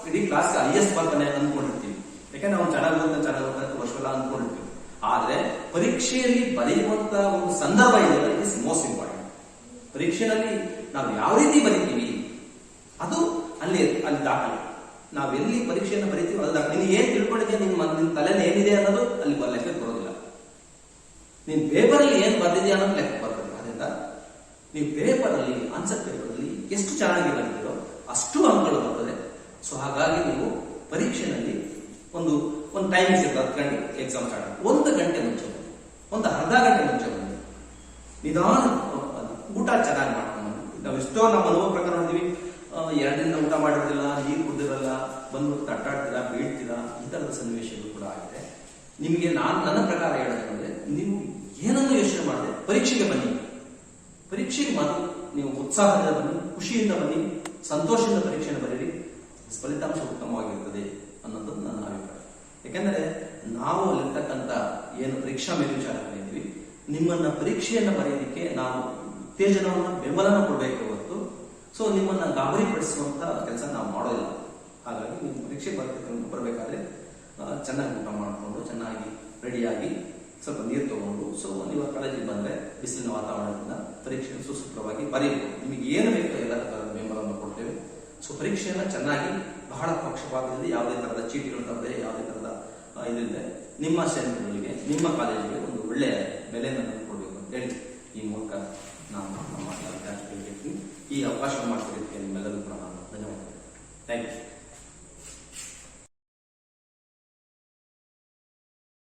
ಇಡೀ ಕ್ಲಾಸ್ಗೆ IS ಬರ್ತಾನೆ ಅಂದ್ಕೊಂಡಿರ್ತೀವಿ. ಯಾಕಂದ್ರೆ ನಾವು ಚೆನ್ನಾಗಿ ಓದ್ತಾನೆ ವರ್ಷವೆಲ್ಲ ಅಂದ್ಕೊಂಡಿರ್ತೀವಿ. ಆದ್ರೆ ಪರೀಕ್ಷೆಯಲ್ಲಿ ಬರೆಯುವಂತ ಒಂದು ಸಂದರ್ಭ ಇದೆಯಲ್ಲ, ಇಟ್ ಇಸ್ ಮೋಸ್ಟ್ ಇಂಪಾರ್ಟೆಂಟ್. ಪರೀಕ್ಷೆಯಲ್ಲಿ ನಾವು ಯಾವ ರೀತಿ ಬರೀತೀವಿ ಅದು ಅಲ್ಲಿ ದಾಖಲೆ. ನಾವೆಲ್ಲಿ ಪರೀಕ್ಷೆಯನ್ನು ಬರೀತೀವಿ ಅದು ದಾಖಲೆ. ನೀನು ಏನ್ ತಿಳ್ಕೊಂಡಿದ್ಯಾ, ನಿನ್ನ ತಲೆಯಲ್ಲಿ ಏನಿದೆ ಅನ್ನೋದು ಅಲ್ಲಿ ಲೆಕ್ಕಕ್ಕೆ ಬರೋದಿಲ್ಲ. ನೀನ್ ಪೇಪರ್ ಅಲ್ಲಿ ಏನ್ ಬರ್ದಿದ್ಯಾ ಅನ್ನೋದು ಲೆಕ್ಕ ಬರ್ತದೆ. ಅದರಿಂದ ನೀವು ಪೇಪರ್ ಅಲ್ಲಿ ಆನ್ಸರ್ ಪೇಪರ್ ಅಲ್ಲಿ ಎಷ್ಟು ಚೆನ್ನಾಗಿ ಬರೆದಿರೋ ಅಷ್ಟು ಅಂಕಗಳು ಬರ್ತದೆ. ಸೊ ಹಾಗಾಗಿ ನೀವು ಪರೀಕ್ಷೆನಲ್ಲಿ ಒಂದು ಟೈಮ್ ಸಿಗುತ್ತೆ. 10 ಗಂಟೆ ಎಕ್ಸಾಮ್ ಸ್ಟಾರ್ಟ್ ಆಗುತ್ತೆ, 1 ಗಂಟೆ ಮುಂಚೆ ಬನ್ನಿ, ಒಂದು ಅರ್ಧ ಗಂಟೆ ಮುಂಚೆ ಬನ್ನಿ, ನಿಧಾನ ಊಟ ಚೆನ್ನಾಗಿ ಮಾಡ್ಕೊಂಡು. ನಾವು ಎಷ್ಟೋ ನಮ್ಮ ಅನುಭವ ಪ್ರಕಾರ ನೋಡ್ತೀವಿ, 2 ದಿನ ಊಟ ಮಾಡಿರೋದಿಲ್ಲ, ನೀರು ಕುಡಿದಿರಲ್ಲ, ಬಂದು ತಟ್ಟಾಡ್ತೀರಾ, ಬೀಳ್ತೀರಾ, ಈ ತರದ ಸನ್ನಿವೇಶಗಳು ಕೂಡ ಆಗಿದೆ. ನಿಮಗೆ ನನ್ನ ಪ್ರಕಾರ ಹೇಳೋದಂದ್ರೆ, ನೀವು ಏನನ್ನು ಯೋಚನೆ ಮಾಡದೆ ಪರೀಕ್ಷೆಗೆ ಬನ್ನಿ. ಪರೀಕ್ಷೆಗೆ ಮೊದಲು ನೀವು ಉತ್ಸಾಹದಿಂದ ಬನ್ನಿ, ಖುಷಿಯಿಂದ ಬನ್ನಿ, ಸಂತೋಷದಿಂದ ಪರೀಕ್ಷೆಯನ್ನು ಬರೀರಿ, ಫಲಿತಾಂಶ ಉತ್ತಮವಾಗಿರ್ತದೆ ಅನ್ನೋದು ನನ್ನ ಅಭಿಪ್ರಾಯ. ಯಾಕೆಂದ್ರೆ ನಾವು ಅಲ್ಲಿರ್ತಕ್ಕಂಥ ಏನು ಪರೀಕ್ಷಾ ಮೇಲ್ವಿಚಾರಕರು ಇದ್ದೀವಿ, ನಿಮ್ಮನ್ನ ಪರೀಕ್ಷೆಯನ್ನು ಬರೆಯೋದಕ್ಕೆ ನಾವು ಉತ್ತೇಜನವನ್ನ ಬೆಂಬಲನ ಕೊಡಬೇಕು ಹೊರತು ಸೊ ನಿಮ್ಮನ್ನ ಗಾಬರಿ ಪಡಿಸುವಂತ ಕೆಲಸ ನಾವು ಮಾಡೋದಿಲ್ಲ. ಹಾಗಾಗಿ ನೀವು ಪರೀಕ್ಷೆ ಬರಬೇಕಾದ್ರೆ ಚೆನ್ನಾಗಿ ಊಟ ಮಾಡಿಕೊಂಡು, ಚೆನ್ನಾಗಿ ರೆಡಿಯಾಗಿ, ಸ್ವಲ್ಪ ನೀರು ತಗೊಂಡು, ಸೊ ನೀವು ಕಾಲೇಜಿಗೆ ಬಂದ್ರೆ ಬಿಸಿಲಿನ ವಾತಾವರಣದಿಂದ ಪರೀಕ್ಷೆ ಸುಸೂತ್ರವಾಗಿ ಬರೀಬೇಕು. ನಿಮಗೆ ಏನು ಬೇಕೋ ಎಲ್ಲ ತರಹದ ಬೆಂಬಲವನ್ನು ಕೊಡ್ತೇವೆ. ಸೊ ಪರೀಕ್ಷೆಯನ್ನ ಚೆನ್ನಾಗಿ ಬಹಳ ಪಕ್ಷಪಾತದಲ್ಲಿ, ಯಾವುದೇ ತರಹದ ಚೀಟಿಗಳು ತಪ್ಪದೆ, ಯಾವುದೇ ತರಹದ ಇದಿದೆ, ನಿಮ್ಮ ಶಾಲೆಗಳಿಗೆ, ನಿಮ್ಮ ಕಾಲೇಜಿಗೆ ಒಂದು ಒಳ್ಳೆಯ ಬೆಲೆಯನ್ನು ಕೊಡಬೇಕು ಅಂತ ಹೇಳಿ ಈ ಮೂಲಕ ನಾನು ನಮ್ಮ ವಿದ್ಯಾರ್ಥಿಗಳಿಗೆ ಈ ಅವಕಾಶ ಮಾಡಿಕೊಡೋದಕ್ಕೆ ನಿಮ್ಮೆಲ್ಲರಿಗೂ ಕೂಡ ನಾನು ಧನ್ಯವಾದಗಳು. Thank you.